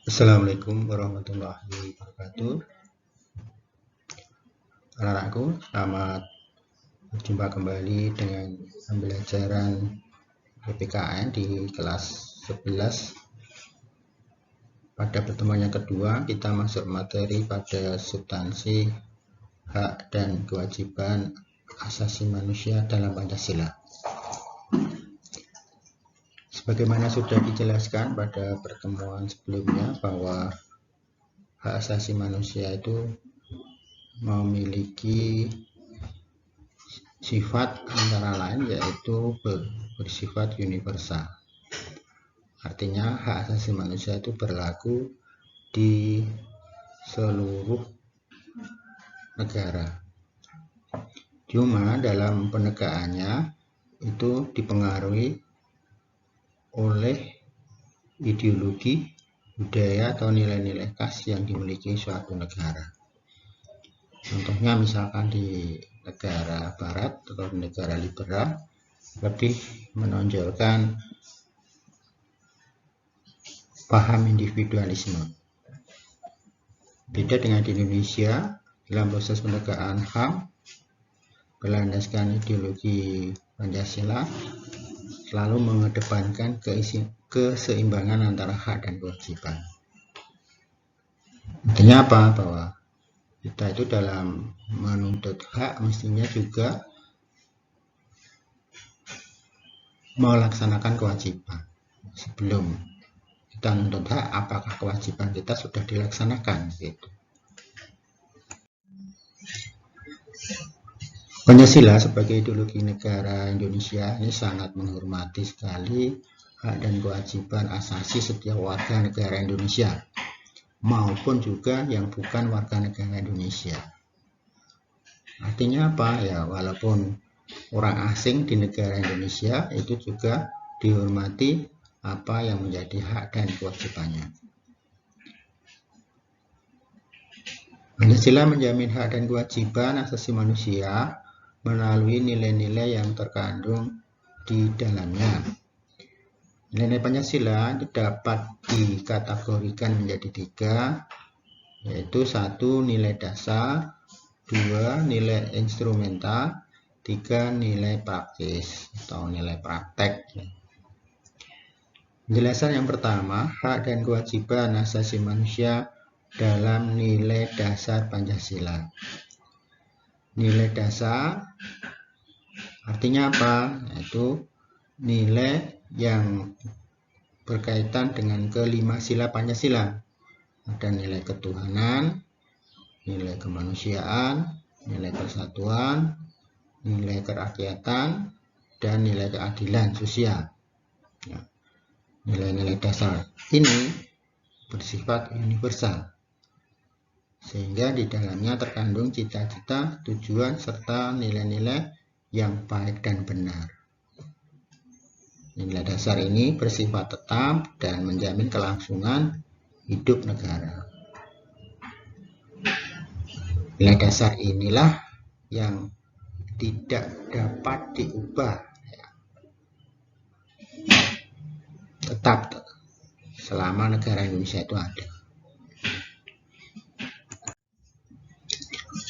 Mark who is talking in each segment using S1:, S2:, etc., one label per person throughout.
S1: Assalamualaikum warahmatullahi wabarakatuh. Anak-anakku, selamat berjumpa kembali dengan pembelajaran PPKN di kelas 11. Pada pertemuan yang kedua, kita masuk materi pada substansi hak dan kewajiban asasi manusia dalam Pancasila. Sebagaimana sudah dijelaskan pada pertemuan sebelumnya bahwa hak asasi manusia itu memiliki sifat antara lain yaitu bersifat universal. Artinya hak asasi manusia itu berlaku di seluruh negara. Cuma dalam penegakannya itu dipengaruhi oleh ideologi, budaya atau nilai-nilai khas yang dimiliki suatu negara. Contohnya misalkan di negara barat atau di negara liberal lebih menonjolkan paham individualisme. Beda dengan di Indonesia, dalam proses penegakan HAM berlandaskan ideologi Pancasila selalu mengedepankan keseimbangan antara hak dan kewajiban. Artinya apa? Bahwa kita itu dalam menuntut hak mestinya juga melaksanakan kewajiban. Sebelum kita menuntut hak, apakah kewajiban kita sudah dilaksanakan? Gitu. Pancasila sebagai ideologi negara Indonesia ini sangat menghormati sekali hak dan kewajiban asasi setiap warga negara Indonesia maupun juga yang bukan warga negara Indonesia. Artinya apa? Ya, walaupun orang asing di negara Indonesia itu juga dihormati apa yang menjadi hak dan kewajibannya. Pancasila menjamin hak dan kewajiban asasi manusia melalui nilai-nilai yang terkandung di dalamnya. Nilai Pancasila dapat dikategorikan menjadi 3, yaitu 1 nilai dasar, 2 nilai instrumental, 3 nilai praktis atau nilai praktek. Penjelasan yang pertama, hak dan kewajiban asasi manusia dalam nilai dasar Pancasila. Nilai dasar artinya apa? Yaitu nilai yang berkaitan dengan kelima sila Pancasila. Ada nilai ketuhanan, nilai kemanusiaan, nilai persatuan, nilai kerakyatan, dan nilai keadilan sosial. Ya. Nilai-nilai dasar ini bersifat universal, sehingga di dalamnya terkandung cita-cita, tujuan, serta nilai-nilai yang baik dan benar. Nilai dasar ini bersifat tetap dan menjamin kelangsungan hidup negara. Nilai dasar inilah yang tidak dapat diubah, tetap selama negara Indonesia itu ada.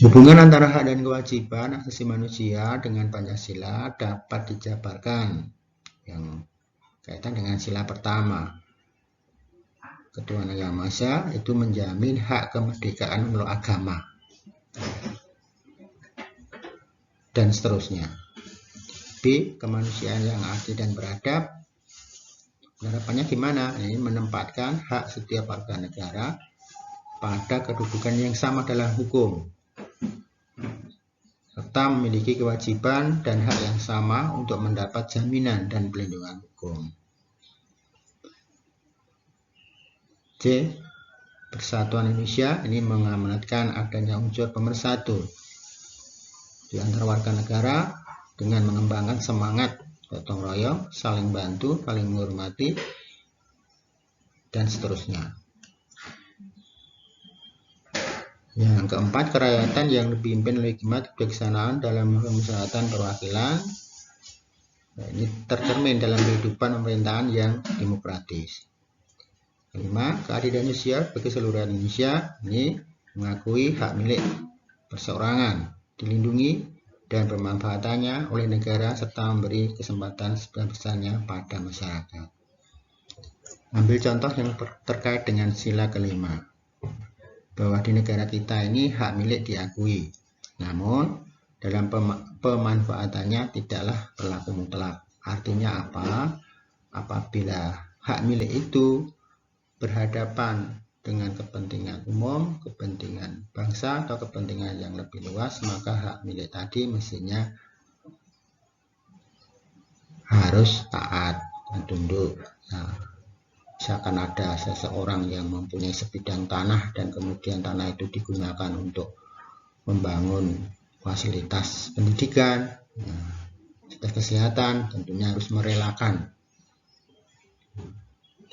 S1: Hubungan antara hak dan kewajiban asasi manusia dengan Pancasila dapat dijabarkan yang kaitan dengan sila pertama. Ketuhanan Yang Maha Esa itu menjamin hak kemerdekaan menurut agama dan seterusnya. B. Kemanusiaan yang adil dan beradab. Harapannya gimana? Ini menempatkan hak setiap warga negara pada kedudukan yang sama dalam hukum, serta memiliki kewajiban dan hak yang sama untuk mendapat jaminan dan perlindungan hukum. C. Persatuan Indonesia ini mengamanatkan adanya unsur pemersatu di antara warga negara dengan mengembangkan semangat gotong royong, saling bantu, saling menghormati, dan seterusnya. Yang keempat, kerakyatan yang dipimpin oleh hikmat kebijaksanaan dalam pemusyawaratan perwakilan. Nah, ini tercermin dalam kehidupan pemerintahan yang demokratis. Kelima, keadilan sosial bagi seluruh Indonesia. Ini mengakui hak milik perseorangan dilindungi dan pemanfaatannya oleh negara serta memberi kesempatan sebesar-besarnya pada masyarakat. Ambil contoh yang terkait dengan sila kelima, bahwa di negara kita ini hak milik diakui, namun dalam pemanfaatannya tidaklah berlaku mutlak. Artinya apa? Apabila hak milik itu berhadapan dengan kepentingan umum, kepentingan bangsa, atau kepentingan yang lebih luas, maka hak milik tadi mestinya harus taat dan tunduk. Nah, misalkan ada seseorang yang mempunyai sebidang tanah dan kemudian tanah itu digunakan untuk membangun fasilitas pendidikan, kesehatan, tentunya harus merelakan.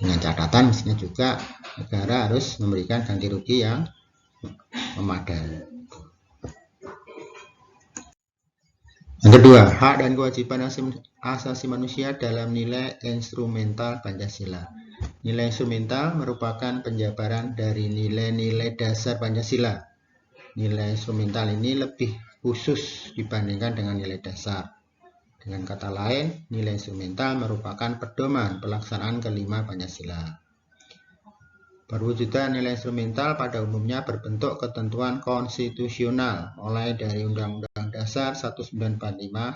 S1: Dengan catatan mestinya juga negara harus memberikan ganti rugi yang memadai. Yang kedua, hak dan kewajiban asasi manusia dalam nilai instrumental Pancasila. Nilai instrumental merupakan penjabaran dari nilai-nilai dasar Pancasila. Nilai instrumental ini lebih khusus dibandingkan dengan nilai dasar. Dengan kata lain, nilai instrumental merupakan pedoman pelaksanaan kelima Pancasila. Perwujudan nilai instrumental pada umumnya berbentuk ketentuan konstitusional, mulai dari Undang-Undang Dasar 1945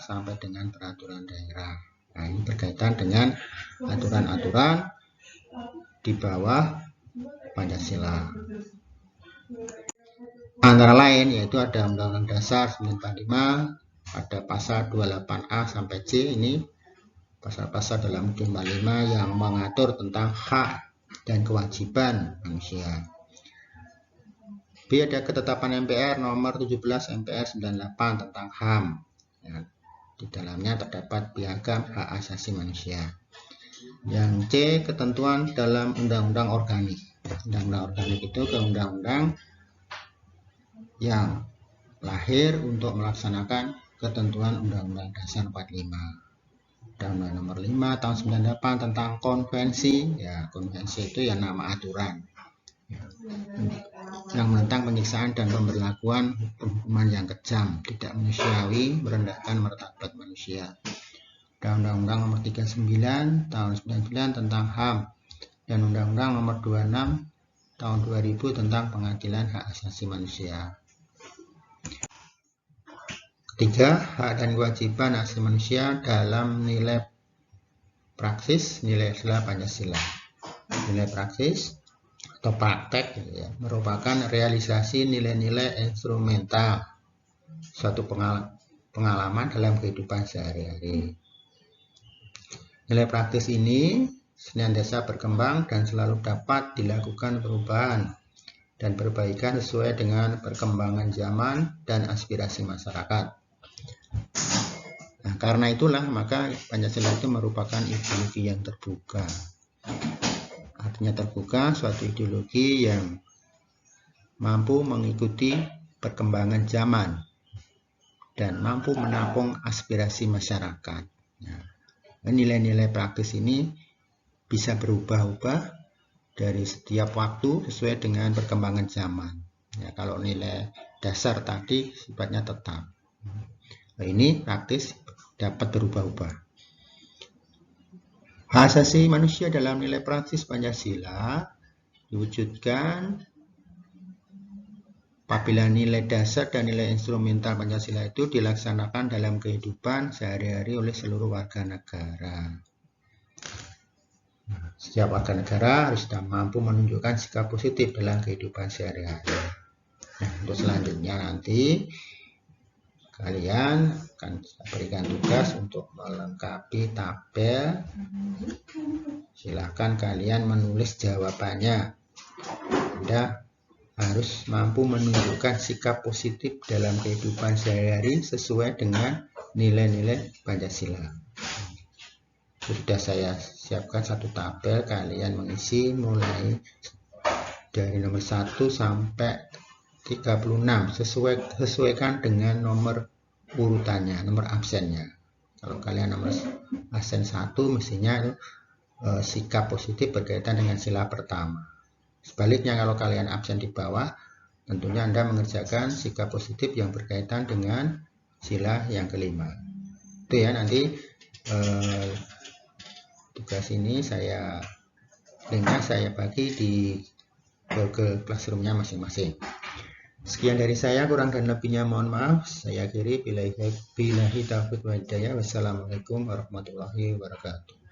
S1: sampai dengan peraturan daerah. Nah, ini berkaitan dengan aturan-aturan di bawah Pancasila. Antara lain yaitu ada Undang-Undang Dasar 1945, ada pasal 28A sampai C, ini pasal-pasal dalam Undang-Undang 45 yang mengatur tentang hak dan kewajiban manusia. B, ada ketetapan MPR nomor 17 MPR 98 tentang HAM. Ya, di dalamnya terdapat piagam hak asasi manusia. Yang C, ketentuan dalam undang-undang organik. Undang-undang organik itu ke undang-undang yang lahir untuk melaksanakan ketentuan Undang-Undang Dasar 45. Undang-Undang nomor 5 tahun 98 tentang konvensi. Ya, konvensi itu ya nama aturan. Ya, yang menentang penyiksaan dan pemberlakuan hukuman yang kejam, tidak manusiawi, merendahkan martabat manusia. Undang-Undang nomor 39 tahun 99 tentang HAM dan Undang-Undang nomor 26 tahun 2000 tentang pengadilan hak asasi manusia. Ketiga, hak dan kewajiban asasi manusia dalam nilai praksis nilai istilah Pancasila. Nilai praksis atau praktek ya, merupakan realisasi nilai-nilai instrumental suatu pengalaman dalam kehidupan sehari-hari. Nilai praktis ini senantiasa berkembang dan selalu dapat dilakukan perubahan dan perbaikan sesuai dengan perkembangan zaman dan aspirasi masyarakat. Nah, karena itulah maka Pancasila itu merupakan ideologi yang terbuka. Artinya terbuka, suatu ideologi yang mampu mengikuti perkembangan zaman dan mampu menampung aspirasi masyarakat. Nah, nilai-nilai praktis ini bisa berubah-ubah dari setiap waktu sesuai dengan perkembangan zaman. Ya, kalau nilai dasar tadi sifatnya tetap. Nah, ini praktis dapat berubah-ubah. Hak asasi manusia dalam nilai praktis Pancasila diwujudkan apabila nilai dasar dan nilai instrumental Pancasila itu dilaksanakan dalam kehidupan sehari-hari oleh seluruh warga negara. Setiap warga negara harus mampu menunjukkan sikap positif dalam kehidupan sehari-hari. Nah, untuk selanjutnya nanti kalian akan berikan tugas untuk melengkapi tabel. Silakan kalian menulis jawabannya. Anda harus mampu menunjukkan sikap positif dalam kehidupan sehari-hari sesuai dengan nilai-nilai Pancasila. Sudah saya siapkan satu tabel, kalian mengisi mulai dari nomor 1 sampai 36, sesuaikan dengan nomor urutannya, nomor absennya. Kalau kalian nomor absen 1 mestinya itu sikap positif berkaitan dengan sila pertama. Sebaliknya kalau kalian absen di bawah, tentunya Anda mengerjakan sikap positif yang berkaitan dengan sila yang kelima. Itu ya, nanti tugas ini linknya saya bagi di Google Classroom-nya masing-masing. Sekian dari saya, kurang dan lebihnya mohon maaf. Saya akhiri, billahi taufiq wal hidayah. Wassalamualaikum warahmatullahi wabarakatuh.